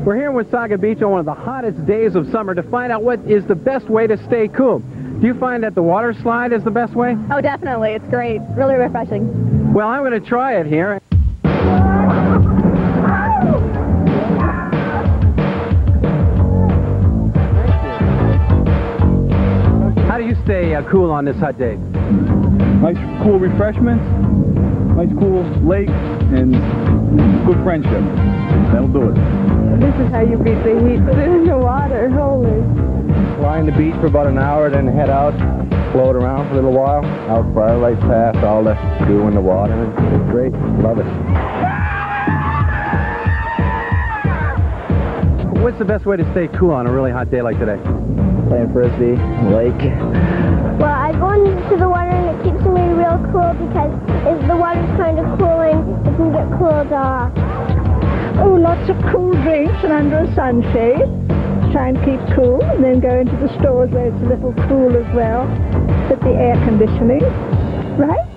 We're here in Wasaga Beach on one of the hottest days of summer to find out what is the best way to stay cool. Do you find that the water slide is the best way? Oh, definitely. It's great. Really refreshing. Well, I'm going to try it here. How do you stay cool on this hot day? Nice cool refreshments, nice cool lake, and good friendship. That'll do it. This is how you beat the heat, but in the water, holy. Lie on the beach for about an hour, then head out, float around for a little while. Out firelight past all the dew in the water. It's great. Love it. What's the best way to stay cool on a really hot day like today? Playing frisbee, lake. Well, I go into the water and it keeps me real cool because if the water's kind of cooling, it can get cooled off. Oh, lots of cool drinks and under a sunshade. Try and keep cool, and then go into the stores where it's a little cool as well. With the air conditioning, right?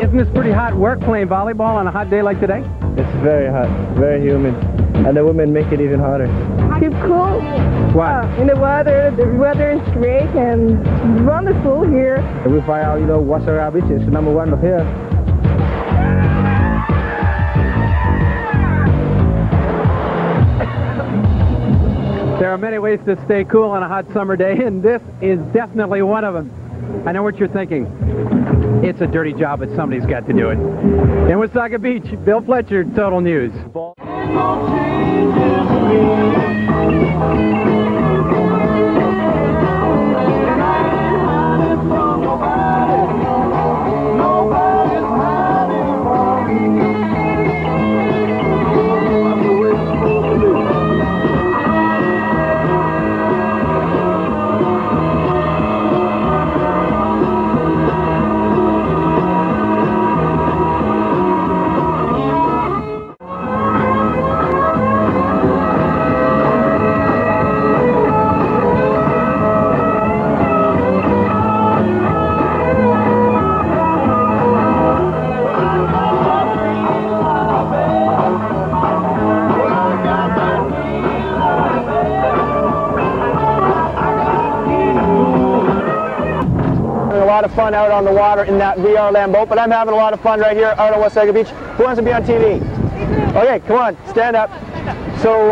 Isn't this pretty hot work playing volleyball on a hot day like today? It's very hot, very humid, and the women make it even hotter. Keep cool. What? In the weather is great and wonderful here. We find out, Wasaga Beach is #1 up here. There are many ways to stay cool on a hot summer day, and this is definitely one of them. I know what you're thinking. It's a dirty job, but somebody's got to do it. In Wasaga Beach, Bill Fletcher, Total News. A lot of fun out on the water in that VR land boat, but I'm having a lot of fun right here out on Wasaga Beach. Who wants to be on TV? Okay, come on, stand up. So,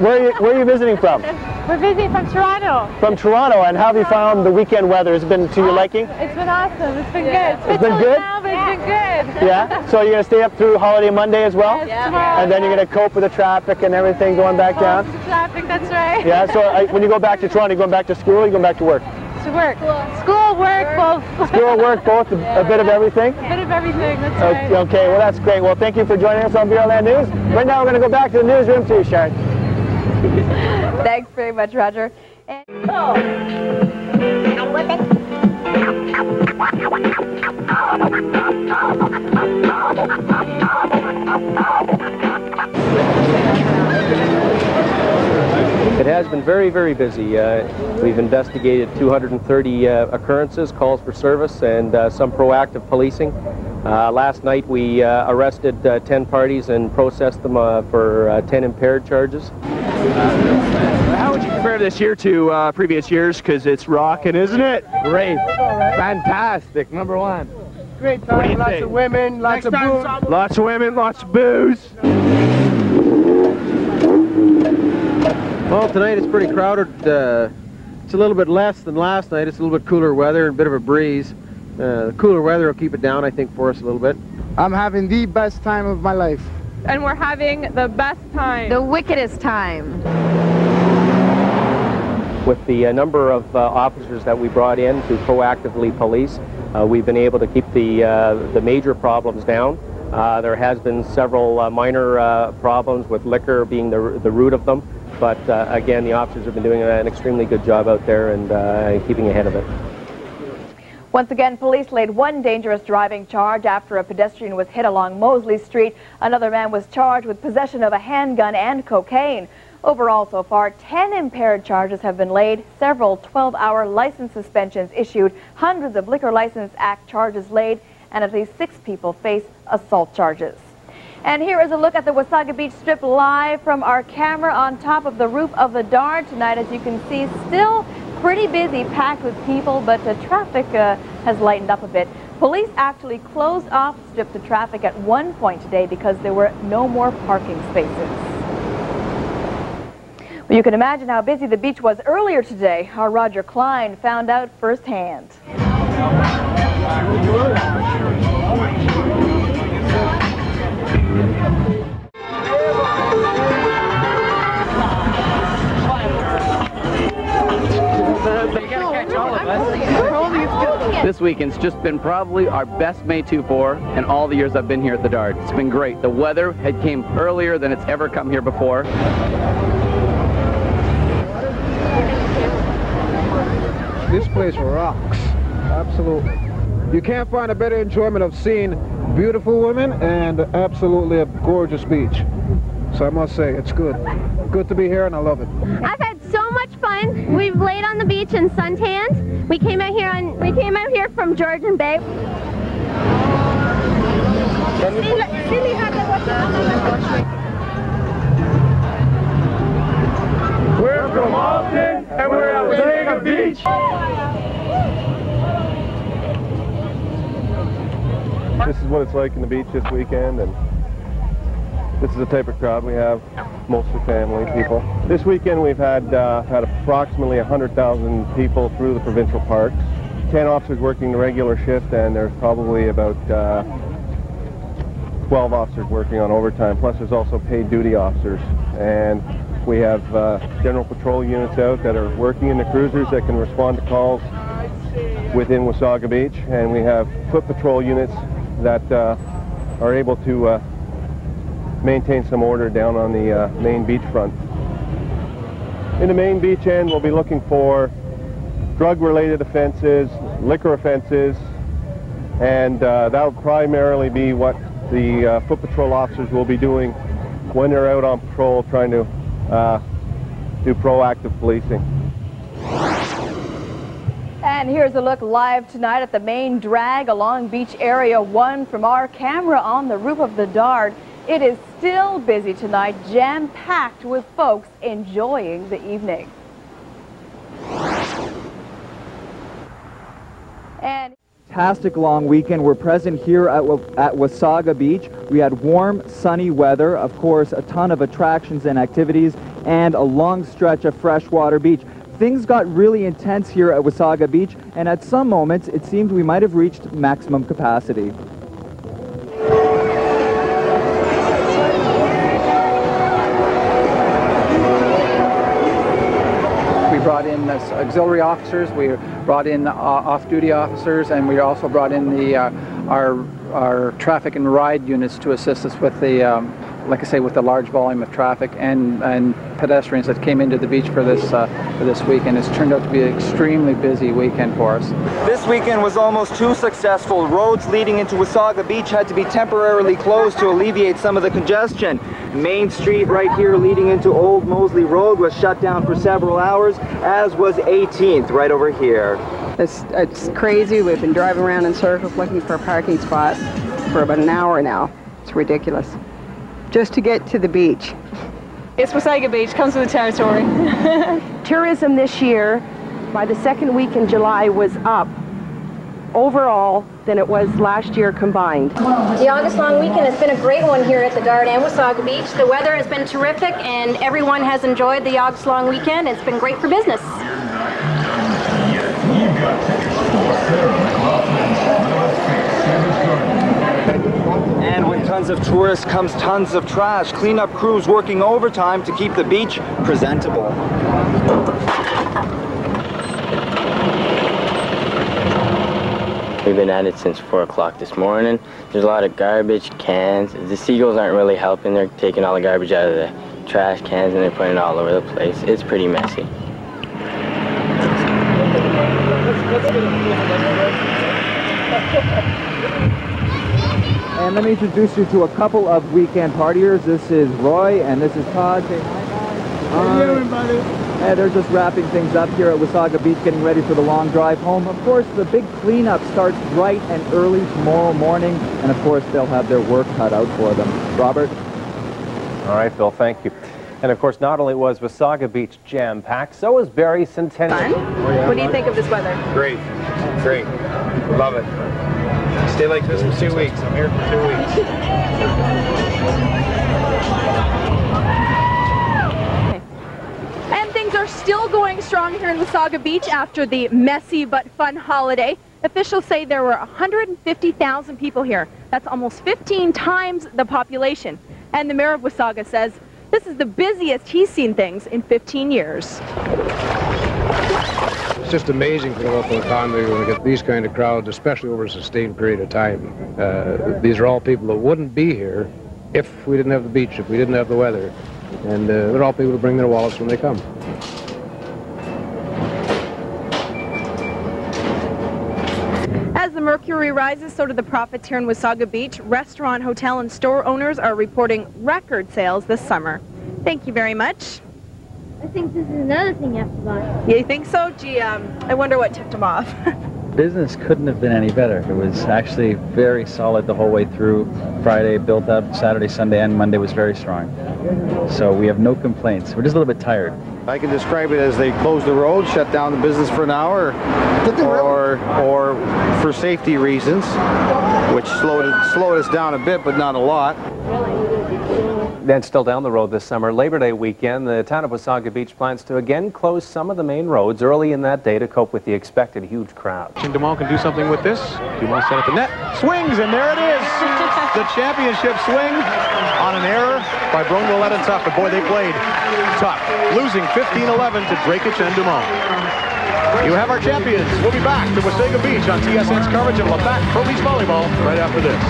where are you visiting from? We're visiting from Toronto. From Toronto, and how have you found the weekend weather? Has it been to your liking? It's been awesome. It's been good. It's been good? Now, but it's been good. Yeah? So you're going to stay up through Holiday Monday as well? Yes, tomorrow. And then you're going to cope with the traffic and everything going back down? The traffic, that's right. Yeah, so when you go back to Toronto, you going back to school or you going back to work? To work. School, work, both. School, work, both, a bit of everything? A bit of everything, that's right. Okay, well that's great. Well, thank you for joining us on VR Land News. Right now we're going to go back to the newsroom too, Sharon. Thanks very much, Roger. It has been very, very busy. We've investigated 230 occurrences, calls for service, and some proactive policing. Last night we arrested 10 parties and processed them for 10 impaired charges. How would you compare this year to previous years? Because it's rocking, isn't it? Great. Fantastic. #1. Great time, lots of women, lots of booze. Lots of women, lots of booze. Well, tonight it's pretty crowded. It's a little bit less than last night. It's a little bit cooler weather and a bit of a breeze. The cooler weather will keep it down, I think, for us a little bit. I'm having the best time of my life. And we're having the best time. The wickedest time. With the number of officers that we brought in to proactively police, we've been able to keep the major problems down. There has been several minor problems, with liquor being the root of them. But again, the officers have been doing an extremely good job out there and keeping ahead of it. Once again, police laid one dangerous driving charge after a pedestrian was hit along Mosley Street. Another man was charged with possession of a handgun and cocaine. Overall, so far, 10 impaired charges have been laid, several 12-hour license suspensions issued, hundreds of Liquor License Act charges laid, and at least 6 people face assault charges. And here is a look at the Wasaga Beach Strip live from our camera on top of the roof of the Dard tonight. As you can see, still pretty busy, packed with people, but the traffic has lightened up a bit. Police actually closed off the strip to traffic at one point today because there were no more parking spaces. Well, you can imagine how busy the beach was earlier today. Our Roger Klein found out firsthand. This weekend's just been probably our best May 2-4 in all the years I've been here at the Dard. It's been great. The weather had came earlier than it's ever come here before. This place rocks. Absolutely. You can't find a better enjoyment of seeing beautiful women and absolutely a gorgeous beach. So I must say, it's good. Good to be here, and I love it. I've had so much fun. We've laid on the beach and suntanned. We came out here from Georgian Bay. We're from Austin, and we're at Wasaga Beach. This is what it's like in the beach this weekend, and this is the type of crowd we have, mostly family people. This weekend we've had approximately 100,000 people through the provincial parks. 10 officers working the regular shift, and there's probably about 12 officers working on overtime, plus there's also paid duty officers. And we have general patrol units out that are working in the cruisers that can respond to calls within Wasaga Beach, and we have foot patrol units that are able to maintain some order down on the main beach front. In the main beach end, we'll be looking for drug-related offenses, liquor offenses, and that'll primarily be what the foot patrol officers will be doing when they're out on patrol trying to do proactive policing. And here's a look live tonight at the main drag along Beach Area 1 from our camera on the roof of the Dard. It is still busy tonight, jam-packed with folks enjoying the evening. And fantastic long weekend. We're present here at Wasaga Beach. We had warm, sunny weather, of course, a ton of attractions and activities, and a long stretch of freshwater beach. Things got really intense here at Wasaga Beach, and at some moments it seemed we might have reached maximum capacity. We brought in auxiliary officers, we brought in off-duty officers, and we also brought in the our traffic and ride units to assist us with the, like I say, with the large volume of traffic and pedestrians that came into the beach for this weekend. It's turned out to be an extremely busy weekend for us. This weekend was almost too successful. Roads leading into Wasaga Beach had to be temporarily closed to alleviate some of the congestion. Main Street right here leading into Old Moseley Road was shut down for several hours, as was 18th right over here. It's crazy. We've been driving around in circles looking for a parking spot for about an hour now. It's ridiculous. Just to get to the beach. It's Wasaga Beach, comes with the territory. Tourism this year, by the second week in July, was up overall than it was last year combined. The August long weekend has been a great one here at the Dard and Wasaga Beach. The weather has been terrific and everyone has enjoyed the August long weekend. It's been great for business. And with tons of tourists comes tons of trash. Cleanup crews working overtime to keep the beach presentable. We've been at it since 4 o'clock this morning. There's a lot of garbage cans. The seagulls aren't really helping. They're taking all the garbage out of the trash cans and they're putting it all over the place. It's pretty messy. And let me introduce you to a couple of weekend partiers. This is Roy and this is Todd. Say hi, guys. Hey, everybody. And they're just wrapping things up here at Wasaga Beach, getting ready for the long drive home. Of course, the big cleanup starts bright and early tomorrow morning, and of course, they'll have their work cut out for them. Robert? All right, Phil, thank you. And of course, not only was Wasaga Beach jam-packed, so was Barrie Centennial. What do you think of this weather? Great, great, love it. Stay like this for 2 weeks. I'm here for 2 weeks. And things are still going strong here in Wasaga Beach after the messy but fun holiday. Officials say there were 150,000 people here. That's almost 15 times the population. And the mayor of Wasaga says this is the busiest he's seen things in 15 years. It's just amazing for the local economy when we get these kind of crowds, especially over a sustained period of time. These are all people that wouldn't be here if we didn't have the beach, if we didn't have the weather. And they're all people who bring their wallets when they come. As the mercury rises, so do the profits here in Wasaga Beach. Restaurant, hotel, and store owners are reporting record sales this summer. Thank you very much. I think this is another thing you have to buy. Yeah, you think so? Gee, I wonder what tipped him off. Business couldn't have been any better. It was actually very solid the whole way through. Friday built up, Saturday, Sunday, and Monday was very strong. So we have no complaints. We're just a little bit tired. I can describe it as they closed the road, shut down the business for an hour, or for safety reasons, which slowed us down a bit, but not a lot. Then still down the road this summer, Labor Day weekend, the town of Wasaga Beach plans to again close some of the main roads early in that day to cope with the expected huge crowd. Dumont can do something with this. Dumont set up the net, swings, and there it is. The championship swing on an error by Brunwell and Tuck. But boy, they played tough, losing 15-11 to Drakic and Dumont. You have our champions. We'll be back to Wasaga Beach on TSN's coverage of Labatt Pro Beach Volleyball right after this.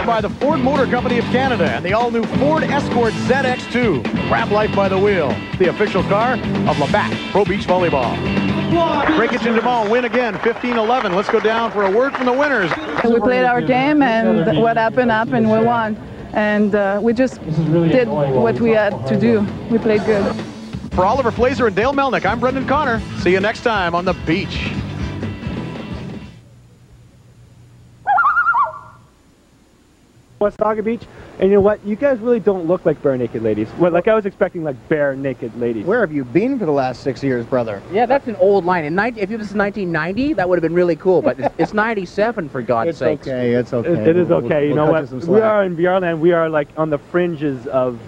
By the Ford Motor Company of Canada and the all-new Ford Escort ZX2. Grab life by the wheel. The official car of Labatt Pro Beach Volleyball. Drakic and Dumont win again, 15-11. Let's go down for a word from the winners. We played our game, and what happened, we won. And we just did what we had to do. We played good. For Oliver Flaser and Dale Melnick, I'm Brendan Connor. See you next time on the beach. Wasaga Beach, and you know what? You guys really don't look like bare naked ladies. Well, like I was expecting like bare naked ladies. Where have you been for the last 6 years, brother? Yeah, that's an old line. If this is 1990, that would have been really cool, but it's 97 for God's sakes. Okay, it's okay. It is okay. You know what? We are in VR land. We are like on the fringes of,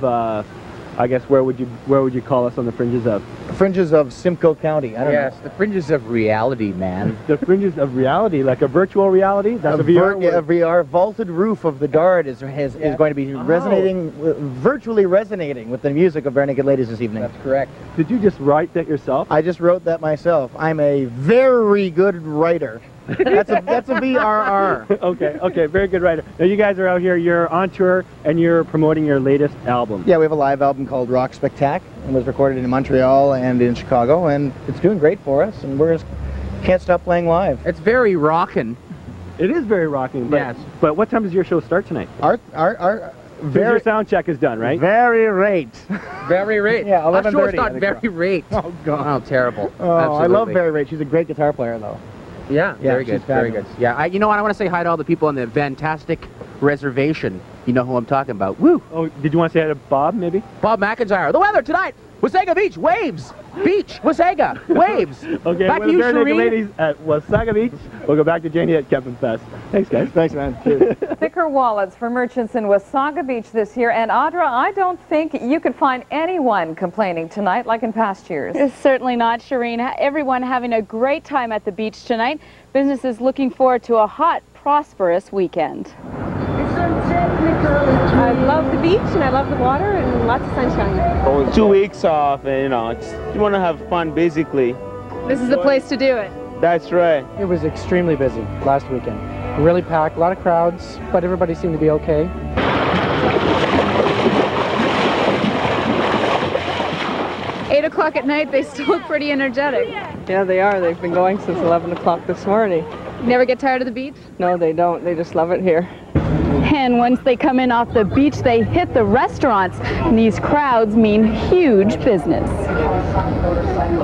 I guess, where would you call us on the fringes of? Fringes of Simcoe County. I don't know. Yes, the fringes of reality, man. The fringes of reality, like a virtual reality. That's a VR. Yeah, a VR vaulted roof of the Dart is going to be virtually resonating with the music of Bare Naked Ladies this evening. That's correct. Did you just write that yourself? I just wrote that myself. I'm a very good writer. That's a VRR. Okay, very good writer. Now you guys are out here, you're on tour, and you're promoting your latest album. Yeah, we have a live album called Rock Spectac. It was recorded in Montreal and in Chicago, and it's doing great for us, and we can't stop playing live. It's very rockin'. It is very rocking, but, yes. But what time does your show start tonight? Your sound check is done, right? Very late. Very rate. Yeah, 11:30. Our show's not very rate. Oh, God. Oh, terrible. Oh, absolutely. I love Very Rate. She's a great guitar player, though. Yeah, very good, very good. Yeah, you know what? I want to say hi to all the people on the Fantastic Reservation. You know who I'm talking about. Woo! Oh, did you want to say hi to Bob, maybe? Bob McIntyre. The weather tonight, Wasaga Beach, waves. Beach, Wasaga, waves. Okay, back to you, Shireen. Ladies at Wasaga Beach. We'll go back to Janie at Kevin Fest. Thanks, guys. Thanks, man. Cheers. Thicker wallets for merchants in Wasaga Beach this year. And Audra, I don't think you could find anyone complaining tonight like in past years. It's certainly not, Shireen. Everyone having a great time at the beach tonight. Businesses looking forward to a hot, prosperous weekend. I love the beach and I love the water and lots of sunshine. 2 weeks off, and you want to have fun basically. This is the place to do it. That's right. It was extremely busy last weekend. Really packed, a lot of crowds, but everybody seemed to be okay. Eight o'clock at night, they still look pretty energetic. Yeah, they are. They've been going since 11 o'clock this morning. Never get tired of the beach? No, they don't. They just love it here. And once they come in off the beach, they hit the restaurants. And these crowds mean huge business.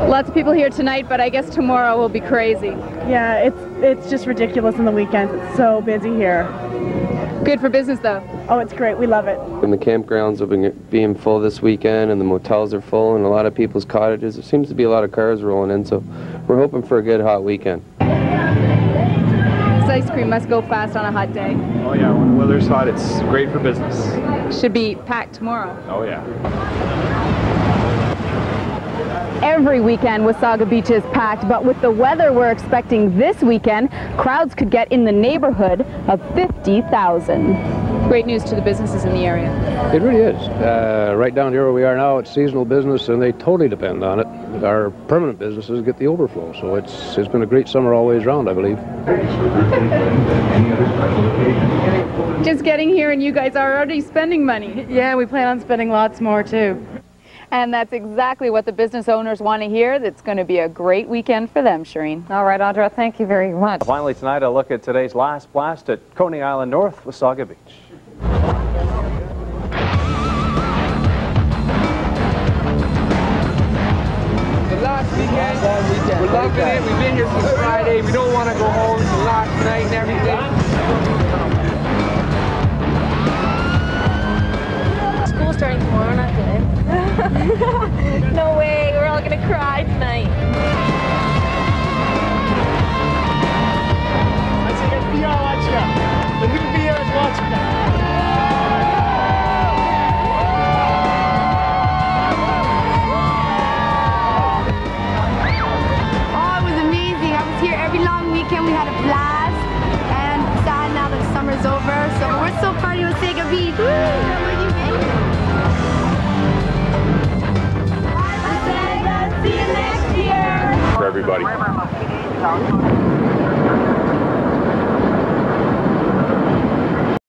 Lots of people here tonight, but I guess tomorrow will be crazy. Yeah, it's just ridiculous on the weekends. It's so busy here. Good for business, though. Oh, it's great. We love it. And the campgrounds have been being full this weekend, and the motels are full, and a lot of people's cottages. There seems to be a lot of cars rolling in, so we're hoping for a good hot weekend. This ice cream must go fast on a hot day. Oh yeah, when the weather's hot, it's great for business. Should be packed tomorrow. Oh yeah. Every weekend, Wasaga Beach is packed, but with the weather we're expecting this weekend, crowds could get in the neighborhood of 50,000. Great news to the businesses in the area. It really is. Right down here where we are now, it's seasonal business, and they totally depend on it. Our permanent businesses get the overflow, so it's been a great summer all ways round, I believe. Just getting here, and you guys are already spending money. Yeah, we plan on spending lots more, too. And that's exactly what the business owners want to hear. It's going to be a great weekend for them, Shireen. All right, Audra, thank you very much. Finally tonight, a look at today's last blast at Coney Island North, Wasaga Beach. The last weekend, we're loving it. We've been here since Friday. We don't want to go home. It's the last night and everything. School's starting tomorrow, not good. No way, we're all gonna cry tonight. I see FBI watching us. The new VR is watching us. Oh, it was amazing. I was here every long weekend. We had a blast. And sad now that summer's over. So we're so proud of Wasaga Beach. For everybody.